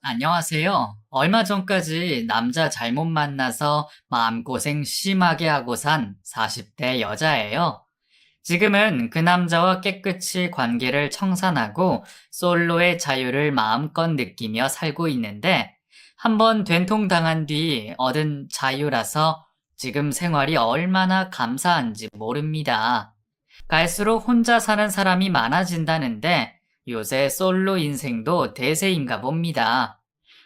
안녕하세요. 얼마 전까지 남자 잘못 만나서 마음고생 심하게 하고 산 40대 여자예요. 지금은 그 남자와 깨끗이 관계를 청산하고 솔로의 자유를 마음껏 느끼며 살고 있는데 한번 된통당한 뒤 얻은 자유라서 지금 생활이 얼마나 감사한지 모릅니다. 갈수록 혼자 사는 사람이 많아진다는데 요새 솔로 인생도 대세인가 봅니다.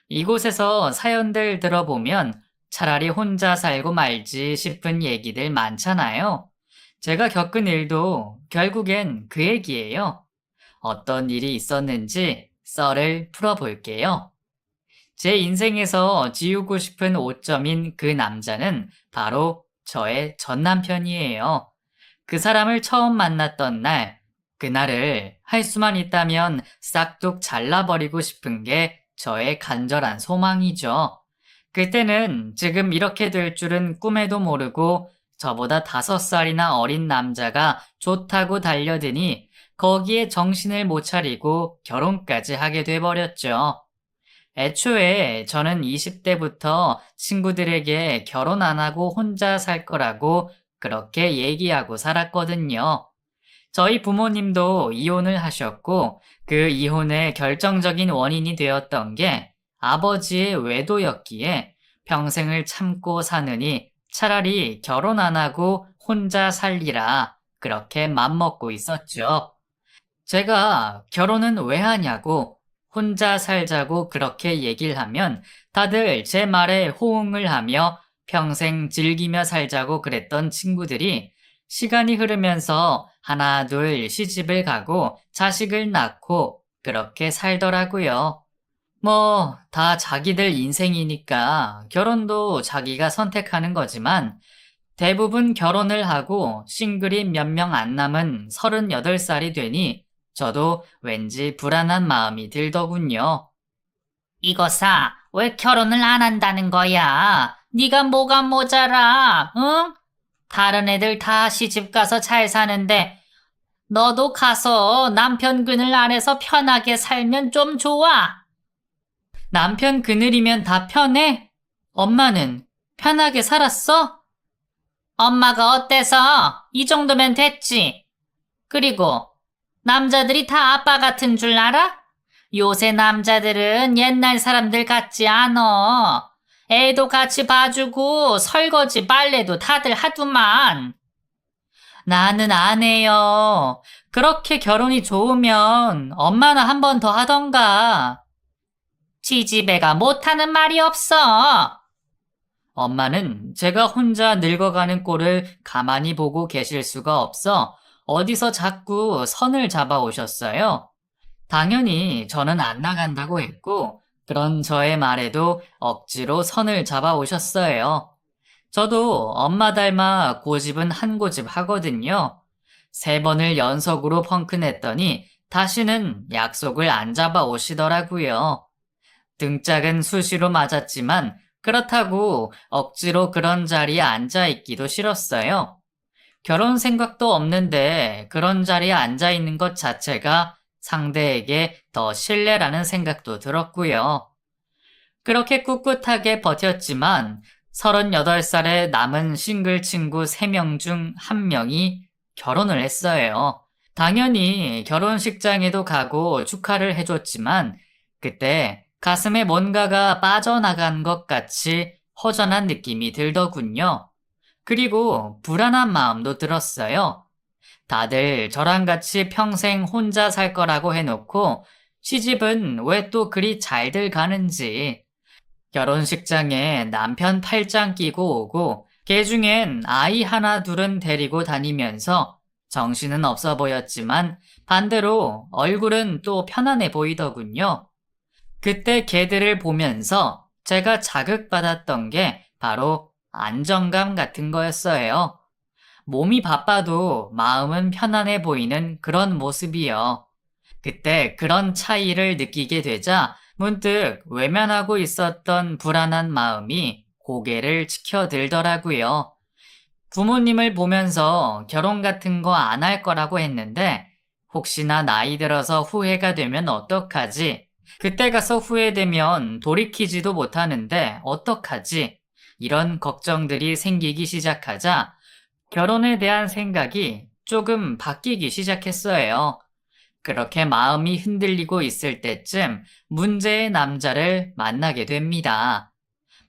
이곳에서 사연들 들어보면 차라리 혼자 살고 말지 싶은 얘기들 많잖아요. 제가 겪은 일도 결국엔 그 얘기예요. 어떤 일이 있었는지 썰을 풀어볼게요. 제 인생에서 지우고 싶은 오점인 그 남자는 바로 저의 전 남편이에요. 그 사람을 처음 만났던 날, 그날을 할 수만 있다면 싹둑 잘라버리고 싶은 게 저의 간절한 소망이죠. 그때는 지금 이렇게 될 줄은 꿈에도 모르고 저보다 5살이나 어린 남자가 좋다고 달려드니 거기에 정신을 못 차리고 결혼까지 하게 돼버렸죠. 애초에 저는 20대부터 친구들에게 결혼 안 하고 혼자 살 거라고 그렇게 얘기하고 살았거든요. 저희 부모님도 이혼을 하셨고 그 이혼의 결정적인 원인이 되었던 게 아버지의 외도였기에 평생을 참고 사느니 차라리 결혼 안 하고 혼자 살리라 그렇게 맘먹고 있었죠. 제가 결혼은 왜 하냐고 혼자 살자고 그렇게 얘기를 하면 다들 제 말에 호응을 하며 평생 즐기며 살자고 그랬던 친구들이 시간이 흐르면서 하나 둘 시집을 가고 자식을 낳고 그렇게 살더라고요. 뭐, 다 자기들 인생이니까 결혼도 자기가 선택하는 거지만 대부분 결혼을 하고 싱글이 몇 명 안 남은 38살이 되니 저도 왠지 불안한 마음이 들더군요. 이거사, 왜 결혼을 안 한다는 거야? 네가 뭐가 모자라, 응? 다른 애들 다 시집 가서 잘 사는데 너도 가서 남편 그늘 아래서 편하게 살면 좀 좋아. 남편 그늘이면 다 편해? 엄마는 편하게 살았어? 엄마가 어때서? 이 정도면 됐지. 그리고 남자들이 다 아빠 같은 줄 알아? 요새 남자들은 옛날 사람들 같지 않어. 애도 같이 봐주고 설거지 빨래도 다들 하더만. 나는 안 해요. 그렇게 결혼이 좋으면 엄마나 한 번 더 하던가. 지지배가 못하는 말이 없어. 엄마는 제가 혼자 늙어가는 꼴을 가만히 보고 계실 수가 없어 어디서 자꾸 선을 잡아 오셨어요. 당연히 저는 안 나간다고 했고, 그런 저의 말에도 억지로 선을 잡아 오셨어요. 저도 엄마 닮아 고집은 한 고집 하거든요. 3번을 연속으로 펑크 냈더니 다시는 약속을 안 잡아 오시더라고요. 등짝은 수시로 맞았지만 그렇다고 억지로 그런 자리에 앉아 있기도 싫었어요. 결혼 생각도 없는데 그런 자리에 앉아 있는 것 자체가 상대에게 더 신뢰라는 생각도 들었고요. 그렇게 꿋꿋하게 버텼지만 38살의 남은 싱글 친구 3명 중 1명이 결혼을 했어요. 당연히 결혼식장에도 가고 축하를 해줬지만 그때 가슴에 뭔가가 빠져나간 것 같이 허전한 느낌이 들더군요. 그리고 불안한 마음도 들었어요. 다들 저랑 같이 평생 혼자 살 거라고 해놓고 시집은 왜 또 그리 잘들 가는지. 결혼식장에 남편 팔짱 끼고 오고 걔 중엔 아이 하나 둘은 데리고 다니면서 정신은 없어 보였지만 반대로 얼굴은 또 편안해 보이더군요. 그때 걔들을 보면서 제가 자극받았던 게 바로 안정감 같은 거였어요. 몸이 바빠도 마음은 편안해 보이는 그런 모습이요. 그때 그런 차이를 느끼게 되자 문득 외면하고 있었던 불안한 마음이 고개를 치켜들더라고요. 부모님을 보면서 결혼 같은 거 안 할 거라고 했는데 혹시나 나이 들어서 후회가 되면 어떡하지? 그때 가서 후회되면 돌이키지도 못하는데 어떡하지? 이런 걱정들이 생기기 시작하자 결혼에 대한 생각이 조금 바뀌기 시작했어요. 그렇게 마음이 흔들리고 있을 때쯤 문제의 남자를 만나게 됩니다.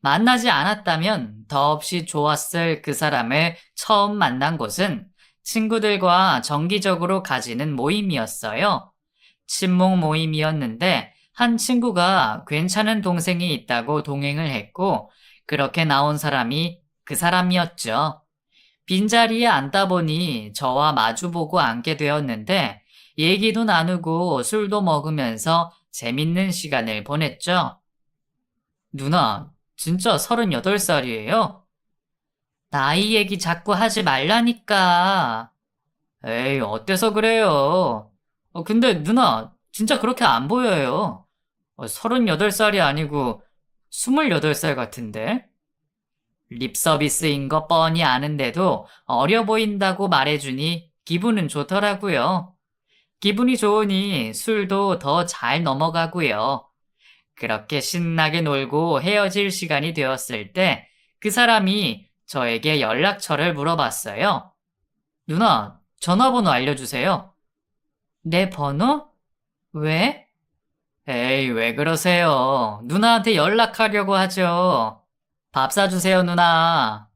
만나지 않았다면 더없이 좋았을 그 사람을 처음 만난 곳은 친구들과 정기적으로 가지는 모임이었어요. 친목 모임이었는데 한 친구가 괜찮은 동생이 있다고 동행을 했고 그렇게 나온 사람이 그 사람이었죠. 빈자리에 앉다 보니 저와 마주보고 앉게 되었는데 얘기도 나누고 술도 먹으면서 재밌는 시간을 보냈죠. 누나, 진짜 38살이에요? 나이 얘기 자꾸 하지 말라니까. 에이, 어때서 그래요? 근데 누나, 진짜 그렇게 안 보여요. 38살이 아니고 28살 같은데? 립 서비스인 거 뻔히 아는데도 어려 보인다고 말해주니 기분은 좋더라고요. 기분이 좋으니 술도 더 잘 넘어가고요. 그렇게 신나게 놀고 헤어질 시간이 되었을 때 그 사람이 저에게 연락처를 물어봤어요. 누나, 전화번호 알려주세요. 내 번호? 왜? 에이, 왜 그러세요? 누나한테 연락하려고 하죠. 밥 사주세요, 누나.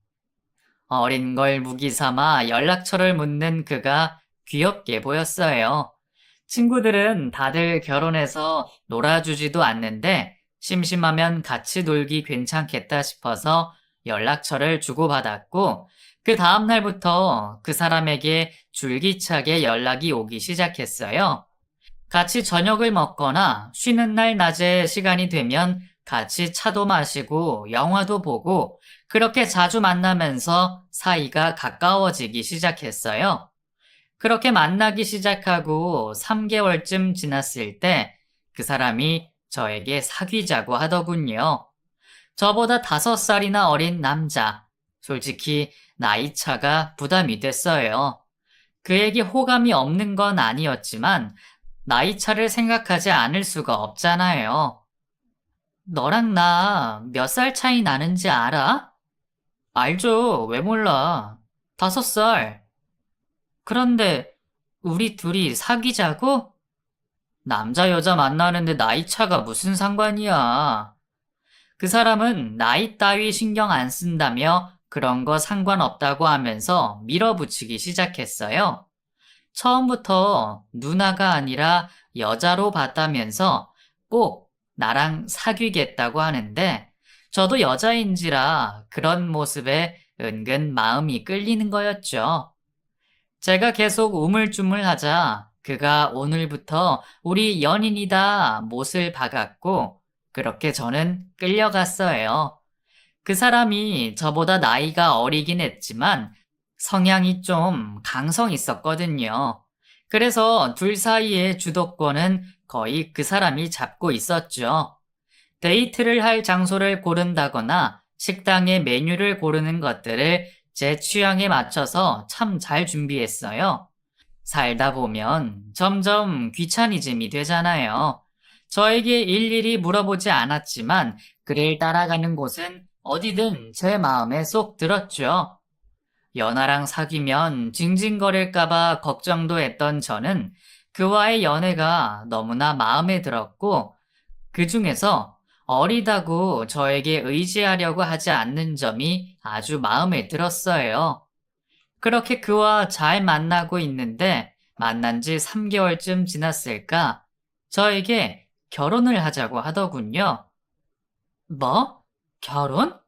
어린 걸 무기 삼아 연락처를 묻는 그가 귀엽게 보였어요. 친구들은 다들 결혼해서 놀아주지도 않는데 심심하면 같이 놀기 괜찮겠다 싶어서 연락처를 주고받았고 그 다음날부터 그 사람에게 줄기차게 연락이 오기 시작했어요. 같이 저녁을 먹거나 쉬는 날 낮에 시간이 되면 같이 차도 마시고 영화도 보고 그렇게 자주 만나면서 사이가 가까워지기 시작했어요. 그렇게 만나기 시작하고 3개월쯤 지났을 때 그 사람이 저에게 사귀자고 하더군요. 저보다 5살이나 어린 남자. 솔직히 나이 차가 부담이 됐어요. 그에게 호감이 없는 건 아니었지만 나이 차를 생각하지 않을 수가 없잖아요. 너랑 나 몇 살 차이 나는지 알아? 알죠. 왜 몰라. 5살. 그런데 우리 둘이 사귀자고? 남자 여자 만나는데 나이 차가 무슨 상관이야. 그 사람은 나이 따위 신경 안 쓴다며 그런 거 상관없다고 하면서 밀어붙이기 시작했어요. 처음부터 누나가 아니라 여자로 봤다면서 꼭 나랑 사귀겠다고 하는데 저도 여자인지라 그런 모습에 은근 마음이 끌리는 거였죠. 제가 계속 우물쭈물하자 그가 오늘부터 우리 연인이다 못을 박았고 그렇게 저는 끌려갔어요. 그 사람이 저보다 나이가 어리긴 했지만 성향이 좀 강성 있었거든요. 그래서 둘 사이의 주도권은 거의 그 사람이 잡고 있었죠. 데이트를 할 장소를 고른다거나 식당의 메뉴를 고르는 것들을 제 취향에 맞춰서 참 잘 준비했어요. 살다 보면 점점 귀차니즘이 되잖아요. 저에게 일일이 물어보지 않았지만 그를 따라가는 곳은 어디든 제 마음에 쏙 들었죠. 연하랑 사귀면 징징거릴까봐 걱정도 했던 저는 그와의 연애가 너무나 마음에 들었고 그 중에서 어리다고 저에게 의지하려고 하지 않는 점이 아주 마음에 들었어요. 그렇게 그와 잘 만나고 있는데 만난 지 3개월쯤 지났을까 저에게 결혼을 하자고 하더군요. 뭐? 결혼?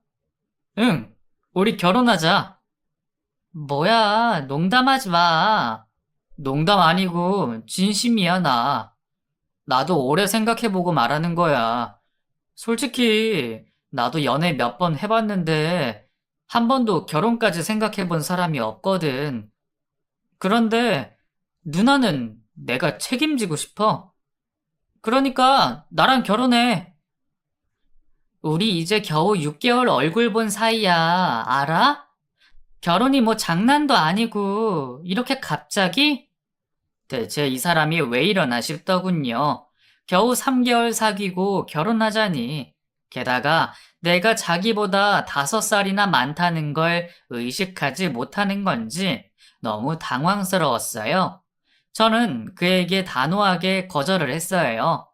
응, 우리 결혼하자. 뭐야, 농담하지 마. 농담 아니고 진심이야, 나. 나도 오래 생각해보고 말하는 거야. 솔직히 나도 연애 몇 번 해봤는데 한 번도 결혼까지 생각해본 사람이 없거든. 그런데 누나는 내가 책임지고 싶어. 그러니까 나랑 결혼해. 우리 이제 겨우 6개월 얼굴 본 사이야. 알아? 결혼이 뭐 장난도 아니고 이렇게 갑자기? 대체 이 사람이 왜 이러나 싶더군요. 겨우 3개월 사귀고 결혼하자니. 게다가 내가 자기보다 5살이나 많다는 걸 의식하지 못하는 건지 너무 당황스러웠어요. 저는 그에게 단호하게 거절을 했어요.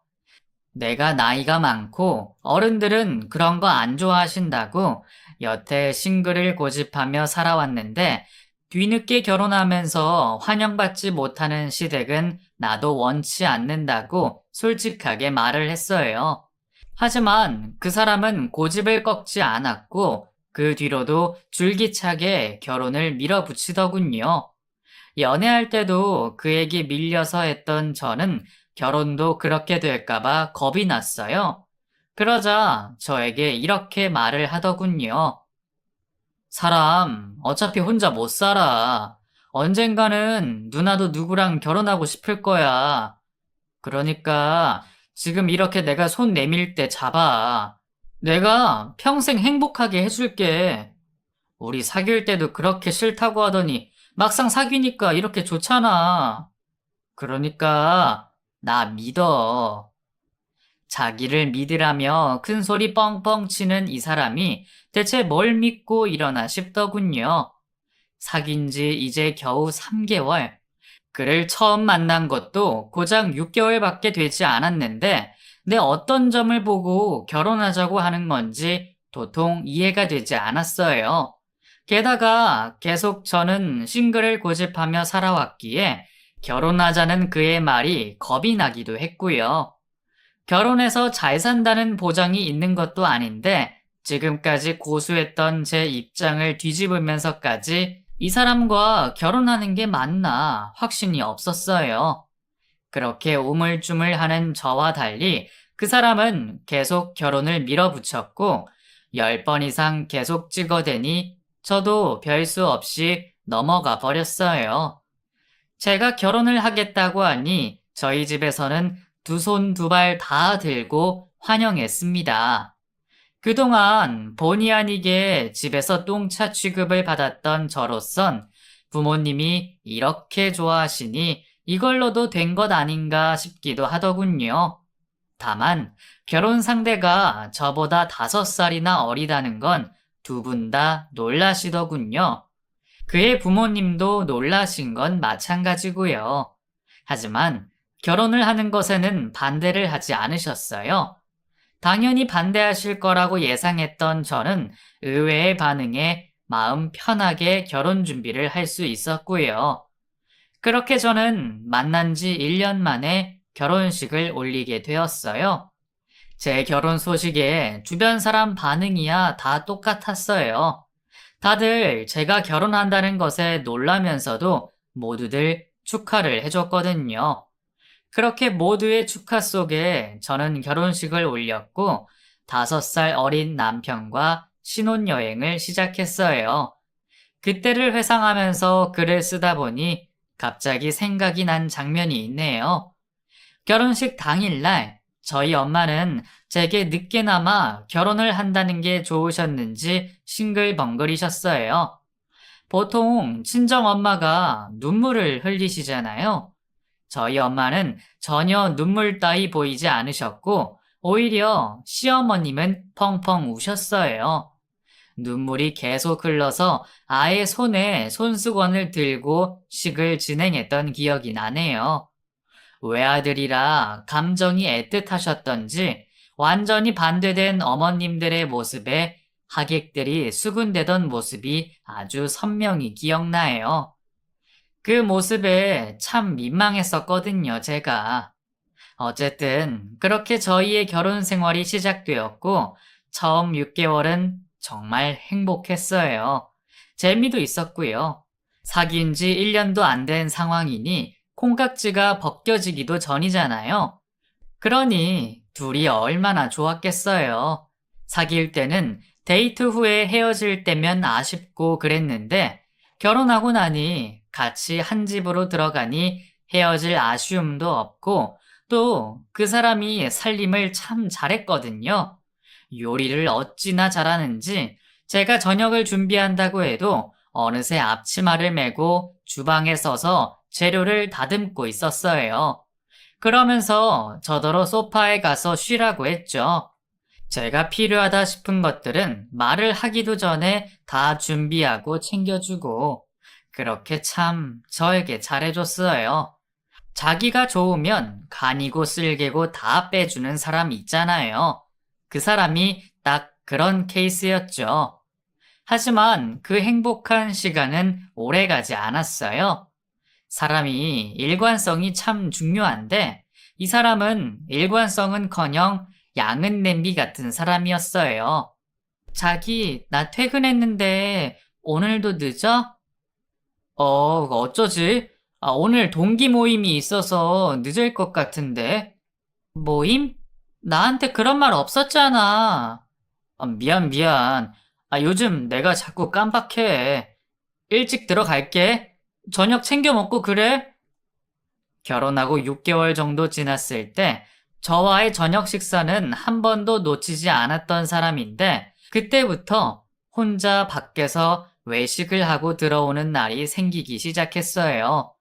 내가 나이가 많고 어른들은 그런 거 안 좋아하신다고 여태 싱글을 고집하며 살아왔는데 뒤늦게 결혼하면서 환영받지 못하는 시댁은 나도 원치 않는다고 솔직하게 말을 했어요. 하지만 그 사람은 고집을 꺾지 않았고 그 뒤로도 줄기차게 결혼을 밀어붙이더군요. 연애할 때도 그에게 밀려서 했던 저는 결혼도 그렇게 될까봐 겁이 났어요. 그러자 저에게 이렇게 말을 하더군요. 사람 어차피 혼자 못 살아. 언젠가는 누나도 누구랑 결혼하고 싶을 거야. 그러니까 지금 이렇게 내가 손 내밀 때 잡아. 내가 평생 행복하게 해줄게. 우리 사귈 때도 그렇게 싫다고 하더니 막상 사귀니까 이렇게 좋잖아. 그러니까 나 믿어. 자기를 믿으라며 큰 소리 뻥뻥 치는 이 사람이 대체 뭘 믿고 이러나 싶더군요. 사귄 지 이제 겨우 3개월. 그를 처음 만난 것도 고작 6개월밖에 되지 않았는데 내 어떤 점을 보고 결혼하자고 하는 건지 도통 이해가 되지 않았어요. 게다가 계속 저는 싱글을 고집하며 살아왔기에 결혼하자는 그의 말이 겁이 나기도 했고요. 결혼해서 잘 산다는 보장이 있는 것도 아닌데 지금까지 고수했던 제 입장을 뒤집으면서까지 이 사람과 결혼하는 게 맞나 확신이 없었어요. 그렇게 우물쭈물하는 저와 달리 그 사람은 계속 결혼을 밀어붙였고 10번 이상 계속 찍어대니 저도 별 수 없이 넘어가 버렸어요. 제가 결혼을 하겠다고 하니 저희 집에서는 두 손 두 발 다 들고 환영했습니다. 그동안 본의 아니게 집에서 똥차 취급을 받았던 저로선 부모님이 이렇게 좋아하시니 이걸로도 된 것 아닌가 싶기도 하더군요. 다만 결혼 상대가 저보다 5살이나 어리다는 건 두 분 다 놀라시더군요. 그의 부모님도 놀라신 건 마찬가지고요. 하지만 결혼을 하는 것에는 반대를 하지 않으셨어요. 당연히 반대하실 거라고 예상했던 저는 의외의 반응에 마음 편하게 결혼 준비를 할 수 있었고요. 그렇게 저는 만난 지 1년 만에 결혼식을 올리게 되었어요. 제 결혼 소식에 주변 사람 반응이야 다 똑같았어요. 다들 제가 결혼한다는 것에 놀라면서도 모두들 축하를 해줬거든요. 그렇게 모두의 축하 속에 저는 결혼식을 올렸고 5살 어린 남편과 신혼여행을 시작했어요. 그때를 회상하면서 글을 쓰다 보니 갑자기 생각이 난 장면이 있네요. 결혼식 당일날 저희 엄마는 제게 늦게나마 결혼을 한다는 게 좋으셨는지 싱글벙글이셨어요. 보통 친정엄마가 눈물을 흘리시잖아요. 저희 엄마는 전혀 눈물 따위 보이지 않으셨고 오히려 시어머님은 펑펑 우셨어요. 눈물이 계속 흘러서 아예 손에 손수건을 들고 식을 진행했던 기억이 나네요. 외아들이라 감정이 애틋하셨던지 완전히 반대된 어머님들의 모습에 하객들이 수군대던 모습이 아주 선명히 기억나요. 그 모습에 참 민망했었거든요, 제가. 어쨌든 그렇게 저희의 결혼 생활이 시작되었고 처음 6개월은 정말 행복했어요. 재미도 있었고요. 사귄 지 1년도 안 된 상황이니 콩깍지가 벗겨지기도 전이잖아요. 그러니 둘이 얼마나 좋았겠어요. 사귈 때는 데이트 후에 헤어질 때면 아쉽고 그랬는데 결혼하고 나니 같이 한 집으로 들어가니 헤어질 아쉬움도 없고 또 그 사람이 살림을 참 잘했거든요. 요리를 어찌나 잘하는지 제가 저녁을 준비한다고 해도 어느새 앞치마를 메고 주방에 서서 재료를 다듬고 있었어요. 그러면서 저더러 소파에 가서 쉬라고 했죠. 제가 필요하다 싶은 것들은 말을 하기도 전에 다 준비하고 챙겨주고, 그렇게 참 저에게 잘해줬어요. 자기가 좋으면 간이고 쓸개고 다 빼주는 사람 있잖아요. 그 사람이 딱 그런 케이스였죠. 하지만 그 행복한 시간은 오래 가지 않았어요. 사람이 일관성이 참 중요한데, 이 사람은 일관성은커녕 양은 냄비 같은 사람이었어요. 자기, 나 퇴근했는데 오늘도 늦어? 어쩌지? 오늘 동기 모임이 있어서 늦을 것 같은데. 모임? 나한테 그런 말 없었잖아. 미안. 요즘 내가 자꾸 깜빡해. 일찍 들어갈게. 저녁 챙겨 먹고 그래? 결혼하고 6개월 정도 지났을 때 저와의 저녁 식사는 한 번도 놓치지 않았던 사람인데 그때부터 혼자 밖에서 외식을 하고 들어오는 날이 생기기 시작했어요.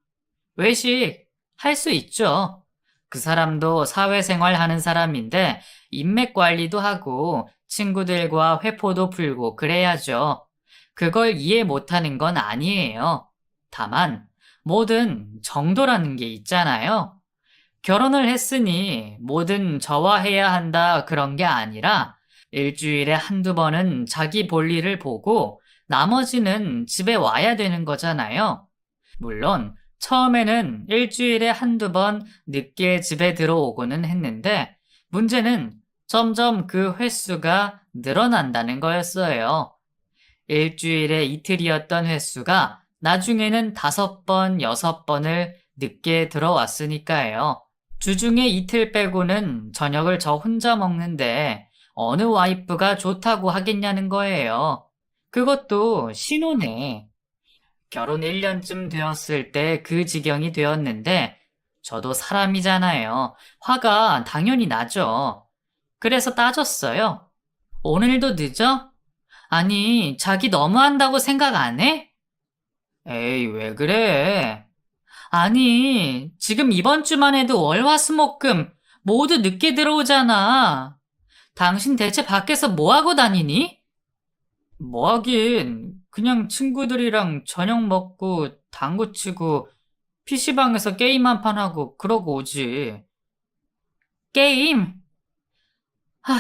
외식 할 수 있죠. 그 사람도 사회생활 하는 사람인데 인맥 관리도 하고 친구들과 회포도 풀고 그래야죠. 그걸 이해 못하는 건 아니에요. 다만 뭐든 정도라는 게 있잖아요. 결혼을 했으니 뭐든 저와 해야 한다 그런 게 아니라 일주일에 한두 번은 자기 볼일을 보고 나머지는 집에 와야 되는 거잖아요. 물론 처음에는 일주일에 한두 번 늦게 집에 들어오고는 했는데 문제는 점점 그 횟수가 늘어난다는 거였어요. 일주일에 이틀이었던 횟수가 나중에는 5번, 6번을 늦게 들어왔으니까요. 주중에 이틀 빼고는 저녁을 저 혼자 먹는데 어느 와이프가 좋다고 하겠냐는 거예요. 그것도 신혼에 결혼 1년쯤 되었을 때 그 지경이 되었는데 저도 사람이잖아요. 화가 당연히 나죠. 그래서 따졌어요. 오늘도 늦어? 아니, 자기 너무한다고 생각 안 해? 에이, 왜 그래? 아니, 지금 이번 주만 해도 월, 화, 수, 목, 금 모두 늦게 들어오잖아. 당신 대체 밖에서 뭐 하고 다니니? 뭐 하긴, 그냥 친구들이랑 저녁 먹고 당구 치고 PC방에서 게임 한 판 하고 그러고 오지. 게임? 하,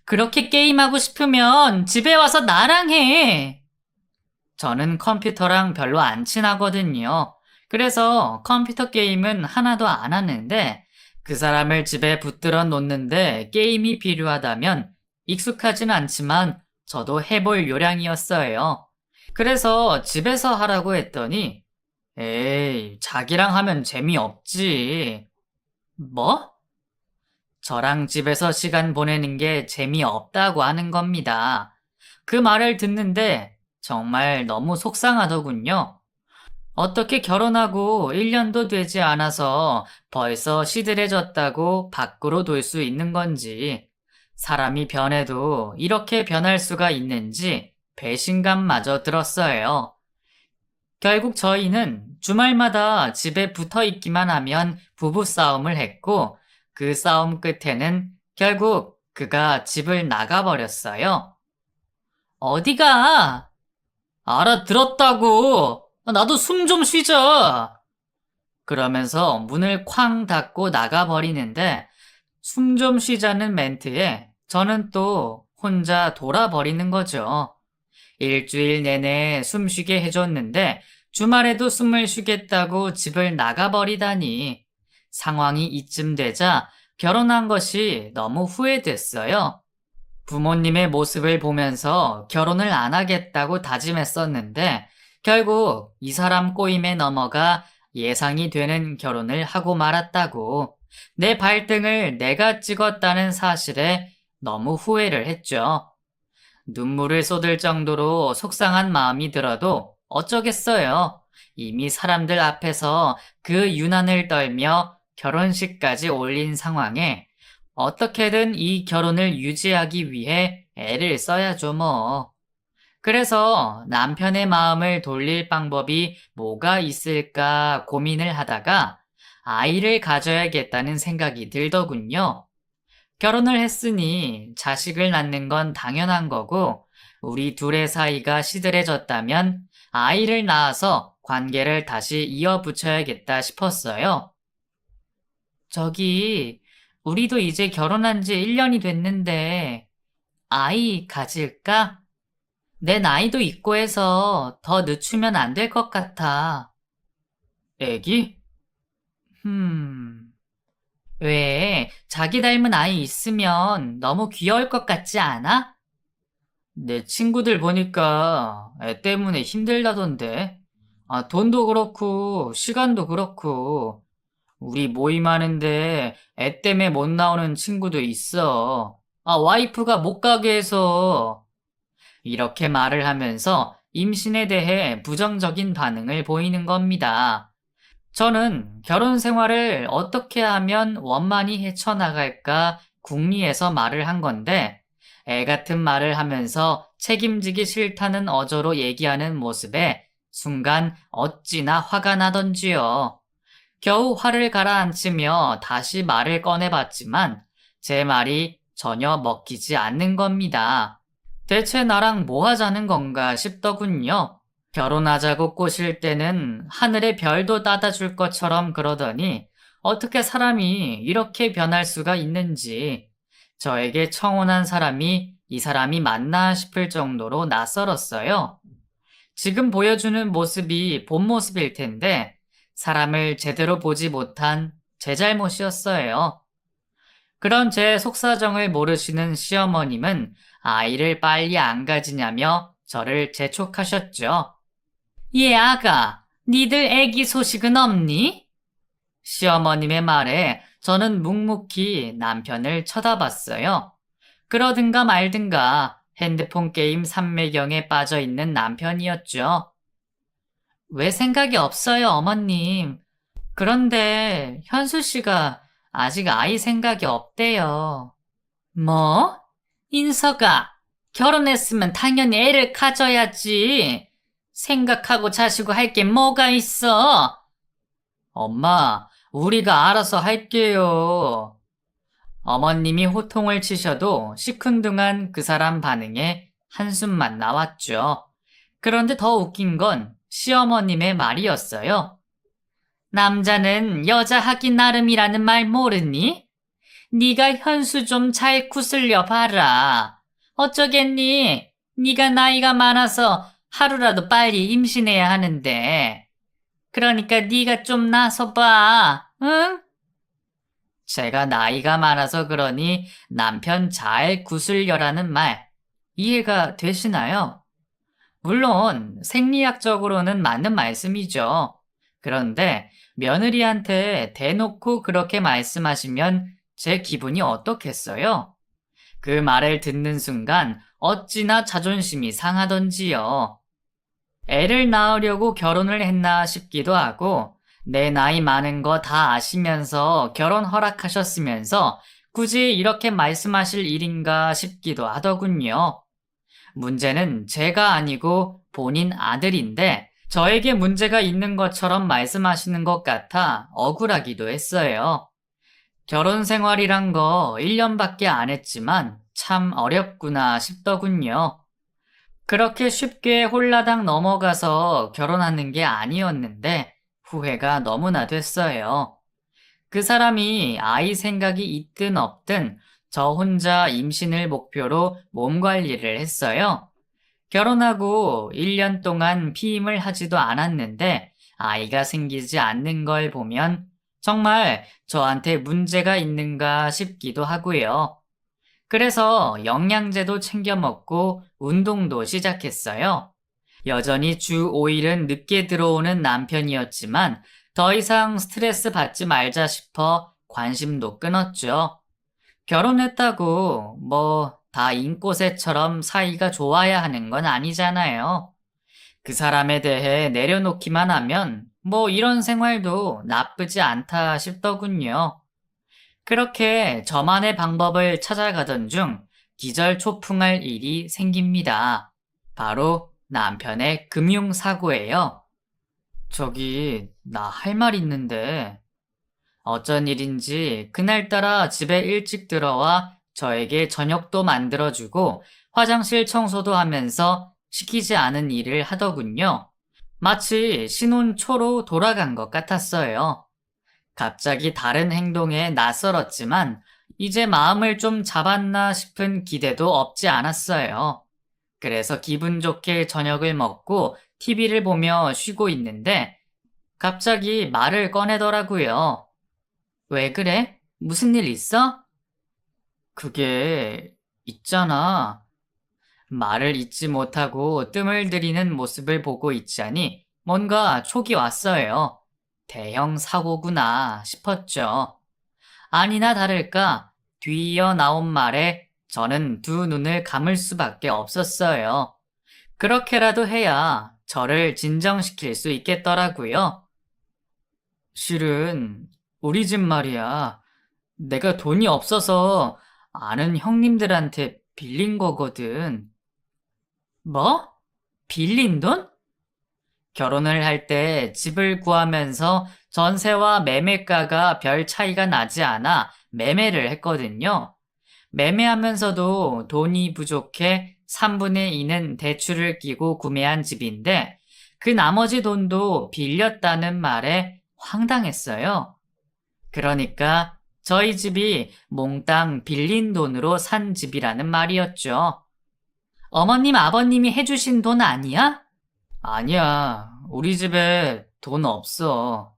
그렇게 게임하고 싶으면 집에 와서 나랑 해. 저는 컴퓨터랑 별로 안 친하거든요. 그래서 컴퓨터 게임은 하나도 안 하는데 그 사람을 집에 붙들어 놓는데 게임이 필요하다면 익숙하진 않지만 저도 해볼 요량이었어요. 그래서 집에서 하라고 했더니 에이, 자기랑 하면 재미없지. 뭐? 저랑 집에서 시간 보내는 게 재미없다고 하는 겁니다. 그 말을 듣는데 정말 너무 속상하더군요. 어떻게 결혼하고 1년도 되지 않아서 벌써 시들해졌다고 밖으로 돌 수 있는 건지, 사람이 변해도 이렇게 변할 수가 있는지 배신감마저 들었어요. 결국 저희는 주말마다 집에 붙어 있기만 하면 부부싸움을 했고, 그 싸움 끝에는 결국 그가 집을 나가버렸어요. 어디가? 알아들었다고! 나도 숨 좀 쉬자! 그러면서 문을 쾅 닫고 나가버리는데 숨 좀 쉬자는 멘트에 저는 또 혼자 돌아버리는 거죠. 일주일 내내 숨 쉬게 해줬는데 주말에도 숨을 쉬겠다고 집을 나가버리다니 상황이 이쯤 되자 결혼한 것이 너무 후회됐어요. 부모님의 모습을 보면서 결혼을 안 하겠다고 다짐했었는데 결국 이 사람 꼬임에 넘어가 예상이 되는 결혼을 하고 말았다고 내 발등을 내가 찍었다는 사실에 너무 후회를 했죠. 눈물을 쏟을 정도로 속상한 마음이 들어도 어쩌겠어요. 이미 사람들 앞에서 그 유난을 떨며 결혼식까지 올린 상황에 어떻게든 이 결혼을 유지하기 위해 애를 써야죠, 뭐. 그래서 남편의 마음을 돌릴 방법이 뭐가 있을까 고민을 하다가 아이를 가져야겠다는 생각이 들더군요. 결혼을 했으니 자식을 낳는 건 당연한 거고, 우리 둘의 사이가 시들해졌다면 아이를 낳아서 관계를 다시 이어붙여야겠다 싶었어요. 저기, 우리도 이제 결혼한 지 1년이 됐는데, 아이 가질까? 내 나이도 있고 해서 더 늦추면 안 될 것 같아. 애기? 왜, 자기 닮은 아이 있으면 너무 귀여울 것 같지 않아? 내 친구들 보니까 애 때문에 힘들다던데. 돈도 그렇고, 시간도 그렇고, 우리 모임하는데 애 때문에 못 나오는 친구도 있어. 와이프가 못 가게 해서. 이렇게 말을 하면서 임신에 대해 부정적인 반응을 보이는 겁니다. 저는 결혼 생활을 어떻게 하면 원만히 헤쳐나갈까 궁리해서 말을 한 건데, 애 같은 말을 하면서 책임지기 싫다는 어조로 얘기하는 모습에 순간 어찌나 화가 나던지요. 겨우 화를 가라앉히며 다시 말을 꺼내봤지만 제 말이 전혀 먹히지 않는 겁니다. 대체 나랑 뭐 하자는 건가 싶더군요. 결혼하자고 꼬실 때는 하늘의 별도 따다 줄 것처럼 그러더니 어떻게 사람이 이렇게 변할 수가 있는지, 저에게 청혼한 사람이 이 사람이 맞나 싶을 정도로 낯설었어요. 지금 보여주는 모습이 본 모습일 텐데 사람을 제대로 보지 못한 제 잘못이었어요. 그런 제 속사정을 모르시는 시어머님은 아이를 빨리 안 가지냐며 저를 재촉하셨죠. 얘 아가, 니들 애기 소식은 없니? 시어머님의 말에 저는 묵묵히 남편을 쳐다봤어요. 그러든가 말든가 핸드폰 게임 삼매경에 빠져 있는 남편이었죠. 왜 생각이 없어요, 어머님? 그런데 현수 씨가 아직 아이 생각이 없대요. 뭐? 인서가 결혼했으면 당연히 애를 가져야지. 생각하고 자시고 할 게 뭐가 있어? 엄마, 우리가 알아서 할게요. 어머님이 호통을 치셔도 시큰둥한 그 사람 반응에 한숨만 나왔죠. 그런데 더 웃긴 건 시어머님의 말이었어요. 남자는 여자 하기 나름이라는 말 모르니? 네가 현수 좀 잘 구슬려 봐라. 어쩌겠니? 네가 나이가 많아서 하루라도 빨리 임신해야 하는데. 그러니까 네가 좀 나서 봐. 응? 제가 나이가 많아서 그러니 남편 잘 구슬려라는 말 이해가 되시나요? 물론 생리학적으로는 맞는 말씀이죠. 그런데 며느리한테 대놓고 그렇게 말씀하시면 제 기분이 어떻겠어요? 그 말을 듣는 순간 어찌나 자존심이 상하던지요. 애를 낳으려고 결혼을 했나 싶기도 하고, 내 나이 많은 거 다 아시면서 결혼 허락하셨으면서 굳이 이렇게 말씀하실 일인가 싶기도 하더군요. 문제는 제가 아니고 본인 아들인데 저에게 문제가 있는 것처럼 말씀하시는 것 같아 억울하기도 했어요. 결혼 생활이란 거 1년밖에 안 했지만 참 어렵구나 싶더군요. 그렇게 쉽게 홀라당 넘어가서 결혼하는 게 아니었는데 후회가 너무나 됐어요. 그 사람이 아이 생각이 있든 없든 저 혼자 임신을 목표로 몸 관리를 했어요. 결혼하고 1년 동안 피임을 하지도 않았는데 아이가 생기지 않는 걸 보면 정말 저한테 문제가 있는가 싶기도 하고요. 그래서 영양제도 챙겨 먹고 운동도 시작했어요. 여전히 주 5일은 늦게 들어오는 남편이었지만 더 이상 스트레스 받지 말자 싶어 관심도 끊었죠. 결혼했다고 다 인꼬새처럼 사이가 좋아야 하는 건 아니잖아요. 그 사람에 대해 내려놓기만 하면 이런 생활도 나쁘지 않다 싶더군요. 그렇게 저만의 방법을 찾아가던 중 기절초풍할 일이 생깁니다. 바로 남편의 금융사고예요. 저기, 나 할 말 있는데, 어쩐 일인지 그날따라 집에 일찍 들어와 저에게 저녁도 만들어주고 화장실 청소도 하면서 시키지 않은 일을 하더군요. 마치 신혼 초로 돌아간 것 같았어요. 갑자기 다른 행동에 낯설었지만 이제 마음을 좀 잡았나 싶은 기대도 없지 않았어요. 그래서 기분 좋게 저녁을 먹고 TV를 보며 쉬고 있는데 갑자기 말을 꺼내더라고요. 왜 그래? 무슨 일 있어? 그게 있잖아. 말을 잇지 못하고 뜸을 들이는 모습을 보고 있자니 뭔가 촉이 왔어요. 대형 사고구나 싶었죠. 아니나 다를까 뒤이어 나온 말에 저는 두 눈을 감을 수밖에 없었어요. 그렇게라도 해야 저를 진정시킬 수 있겠더라고요. 실은 우리 집 말이야. 내가 돈이 없어서 아는 형님들한테 빌린 거거든. 뭐? 빌린 돈? 결혼을 할 때 집을 구하면서 전세와 매매가가 별 차이가 나지 않아 매매를 했거든요. 매매하면서도 돈이 부족해 3분의 2는 대출을 끼고 구매한 집인데 그 나머지 돈도 빌렸다는 말에 황당했어요. 그러니까 저희 집이 몽땅 빌린 돈으로 산 집이라는 말이었죠. 어머님, 아버님이 해주신 돈 아니야? 아니야. 우리 집에 돈 없어.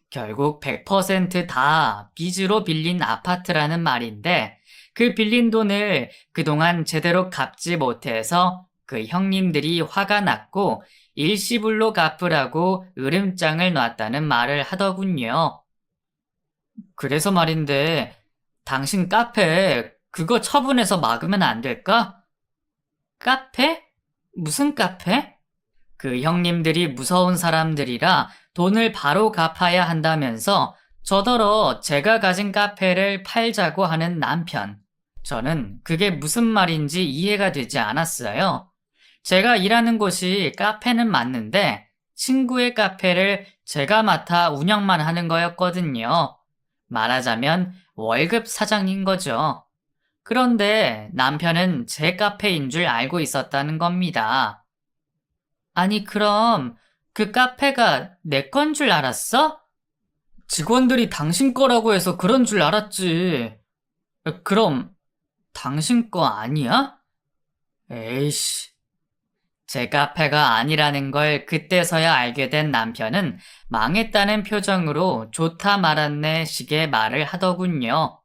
결국 100%다 빚으로 빌린 아파트라는 말인데 그 빌린 돈을 그동안 제대로 갚지 못해서 그 형님들이 화가 났고 일시불로 갚으라고 으름장을 놨다는 말을 하더군요. 그래서 말인데 당신 카페 그거 처분해서 막으면 안 될까? 카페? 무슨 카페? 그 형님들이 무서운 사람들이라 돈을 바로 갚아야 한다면서 저더러 제가 가진 카페를 팔자고 하는 남편. 저는 그게 무슨 말인지 이해가 되지 않았어요. 제가 일하는 곳이 카페는 맞는데 친구의 카페를 제가 맡아 운영만 하는 거였거든요. 말하자면 월급 사장인 거죠. 그런데 남편은 제 카페인 줄 알고 있었다는 겁니다. 아니, 그럼 그 카페가 내 건 줄 알았어? 직원들이 당신 거라고 해서 그런 줄 알았지. 그럼 당신 거 아니야? 에이씨. 제 카페가 아니라는 걸 그때서야 알게 된 남편은 망했다는 표정으로 좋다 말았네 식의 말을 하더군요.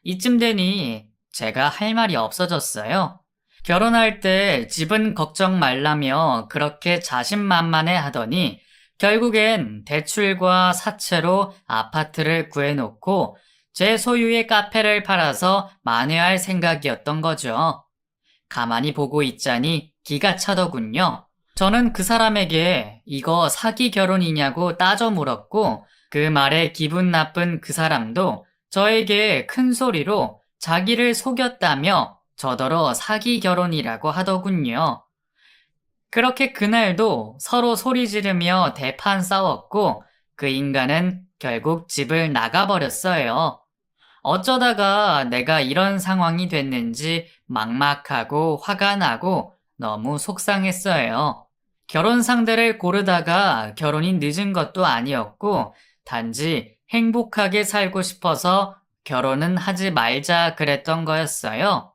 이쯤 되니 제가 할 말이 없어졌어요. 결혼할 때 집은 걱정 말라며 그렇게 자신만만해 하더니 결국엔 대출과 사채로 아파트를 구해놓고 제 소유의 카페를 팔아서 만회할 생각이었던 거죠. 가만히 보고 있자니 기가 차더군요. 저는 그 사람에게 이거 사기 결혼이냐고 따져 물었고 그 말에 기분 나쁜 그 사람도 저에게 큰 소리로 자기를 속였다며 저더러 사기 결혼이라고 하더군요. 그렇게 그날도 서로 소리 지르며 대판 싸웠고 그 인간은 결국 집을 나가버렸어요. 어쩌다가 내가 이런 상황이 됐는지 막막하고 화가 나고 너무 속상했어요. 결혼 상대를 고르다가 결혼이 늦은 것도 아니었고 단지 행복하게 살고 싶어서 결혼은 하지 말자 그랬던 거였어요.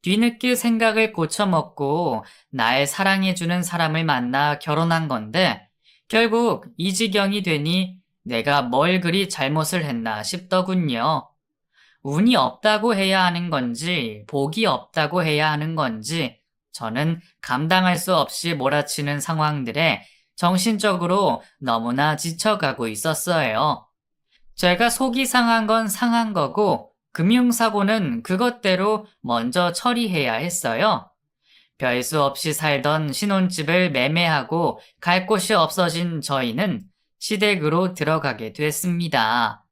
뒤늦게 생각을 고쳐먹고 날 사랑해주는 사람을 만나 결혼한 건데 결국 이 지경이 되니 내가 뭘 그리 잘못을 했나 싶더군요. 운이 없다고 해야 하는 건지 복이 없다고 해야 하는 건지 저는 감당할 수 없이 몰아치는 상황들에 정신적으로 너무나 지쳐가고 있었어요. 제가 속이 상한 건 상한 거고 금융사고는 그것대로 먼저 처리해야 했어요. 별 수 없이 살던 신혼집을 매매하고 갈 곳이 없어진 저희는 시댁으로 들어가게 됐습니다.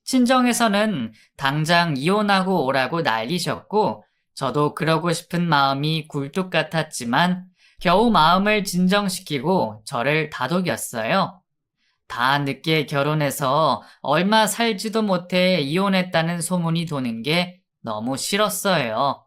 친정에서는 당장 이혼하고 오라고 난리셨고 저도 그러고 싶은 마음이 굴뚝 같았지만 겨우 마음을 진정시키고 저를 다독였어요. 다 늦게 결혼해서 얼마 살지도 못해 이혼했다는 소문이 도는 게 너무 싫었어요.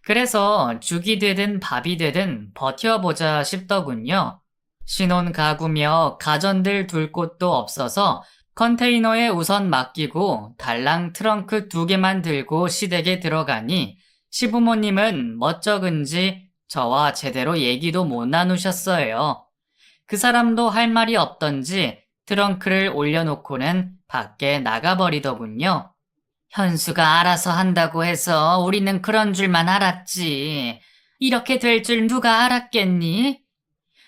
그래서 죽이 되든 밥이 되든 버텨보자 싶더군요. 신혼 가구며 가전들 둘 곳도 없어서 컨테이너에 우선 맡기고 달랑 트렁크 2개만 들고 시댁에 들어가니 시부모님은 멋쩍은지 저와 제대로 얘기도 못 나누셨어요. 그 사람도 할 말이 없던지 트렁크를 올려놓고는 밖에 나가버리더군요. 현수가 알아서 한다고 해서 우리는 그런 줄만 알았지. 이렇게 될 줄 누가 알았겠니?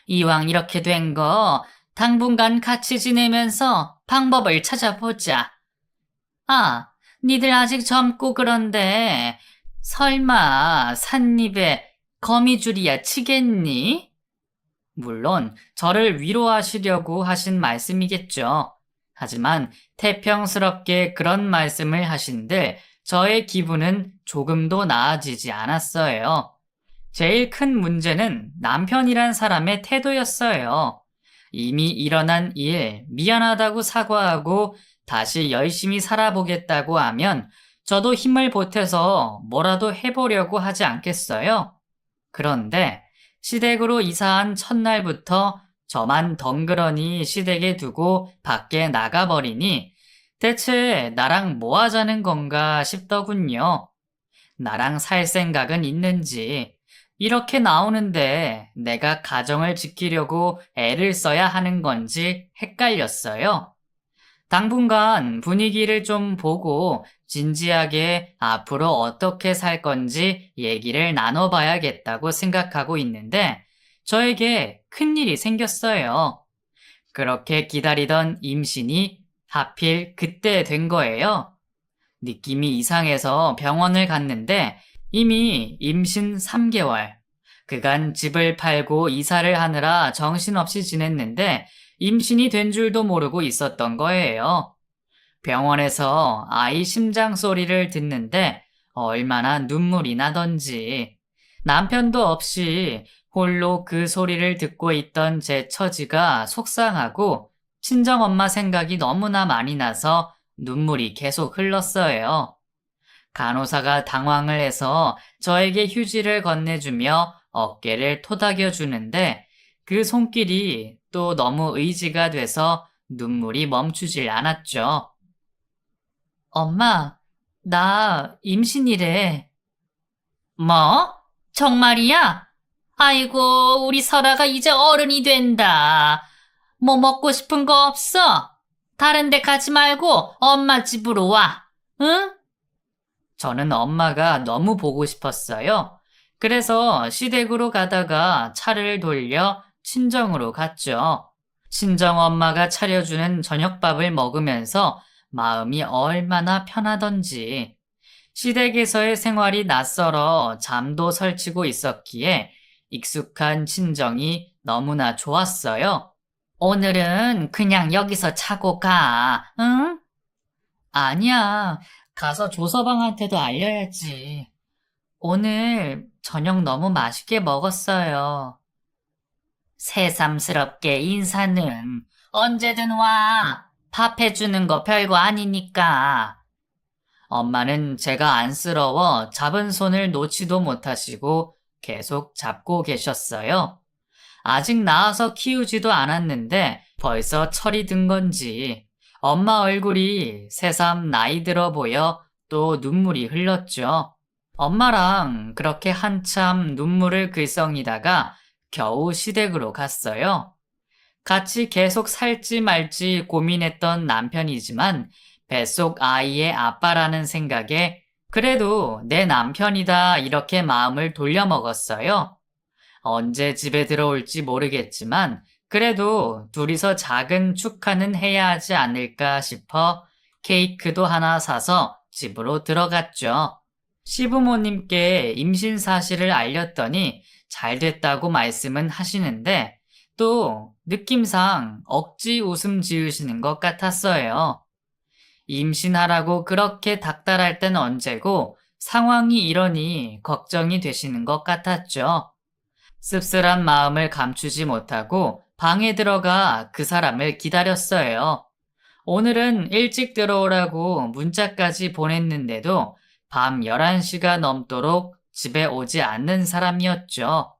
이왕 이렇게 된 거 당분간 같이 지내면서 방법을 찾아보자. 아, 니들 아직 젊고 그런데 설마 삿입에 거미줄이야 치겠니? 물론 저를 위로하시려고 하신 말씀이겠죠. 하지만 태평스럽게 그런 말씀을 하신들 저의 기분은 조금도 나아지지 않았어요. 제일 큰 문제는 남편이란 사람의 태도였어요. 이미 일어난 일, 미안하다고 사과하고 다시 열심히 살아보겠다고 하면 저도 힘을 보태서 뭐라도 해보려고 하지 않겠어요? 그런데 시댁으로 이사한 첫날부터 저만 덩그러니 시댁에 두고 밖에 나가버리니 대체 나랑 뭐 하자는 건가 싶더군요. 나랑 살 생각은 있는지, 이렇게 나오는데 내가 가정을 지키려고 애를 써야 하는 건지 헷갈렸어요. 당분간 분위기를 좀 보고 진지하게 앞으로 어떻게 살 건지 얘기를 나눠봐야겠다고 생각하고 있는데 저에게 큰일이 생겼어요. 그렇게 기다리던 임신이 하필 그때 된 거예요. 느낌이 이상해서 병원을 갔는데 이미 임신 3개월. 그간 집을 팔고 이사를 하느라 정신없이 지냈는데 임신이 된 줄도 모르고 있었던 거예요. 병원에서 아이 심장 소리를 듣는데 얼마나 눈물이 나던지. 남편도 없이 홀로 그 소리를 듣고 있던 제 처지가 속상하고 친정엄마 생각이 너무나 많이 나서 눈물이 계속 흘렀어요. 간호사가 당황을 해서 저에게 휴지를 건네주며 어깨를 토닥여 주는데 그 손길이 또 너무 의지가 돼서 눈물이 멈추질 않았죠. 엄마, 나 임신이래. 뭐? 정말이야? 아이고, 우리 설아가 이제 어른이 된다. 뭐 먹고 싶은 거 없어? 다른 데 가지 말고 엄마 집으로 와. 응? 저는 엄마가 너무 보고 싶었어요. 그래서 시댁으로 가다가 차를 돌려 친정으로 갔죠. 친정 엄마가 차려주는 저녁밥을 먹으면서 마음이 얼마나 편하던지. 시댁에서의 생활이 낯설어 잠도 설치고 있었기에 익숙한 친정이 너무나 좋았어요. 오늘은 그냥 여기서 자고 가, 응? 아니야. 가서 조서방한테도 알려야지. 오늘 저녁 너무 맛있게 먹었어요. 새삼스럽게 인사는 언제든 와. 밥 해주는 거 별거 아니니까. 엄마는 제가 안쓰러워 잡은 손을 놓지도 못하시고 계속 잡고 계셨어요. 아직 낳아서 키우지도 않았는데 벌써 철이 든 건지 엄마 얼굴이 새삼 나이 들어 보여 또 눈물이 흘렀죠. 엄마랑 그렇게 한참 눈물을 글썽이다가 겨우 시댁으로 갔어요. 같이 계속 살지 말지 고민했던 남편이지만 뱃속 아이의 아빠라는 생각에 그래도 내 남편이다 이렇게 마음을 돌려먹었어요. 언제 집에 들어올지 모르겠지만 그래도 둘이서 작은 축하는 해야 하지 않을까 싶어 케이크도 하나 사서 집으로 들어갔죠. 시부모님께 임신 사실을 알렸더니 잘 됐다고 말씀은 하시는데 또 느낌상 억지 웃음 지으시는 것 같았어요. 임신하라고 그렇게 닥달할 땐 언제고 상황이 이러니 걱정이 되시는 것 같았죠. 씁쓸한 마음을 감추지 못하고 방에 들어가 그 사람을 기다렸어요. 오늘은 일찍 들어오라고 문자까지 보냈는데도 밤 11시가 넘도록 집에 오지 않는 사람이었죠.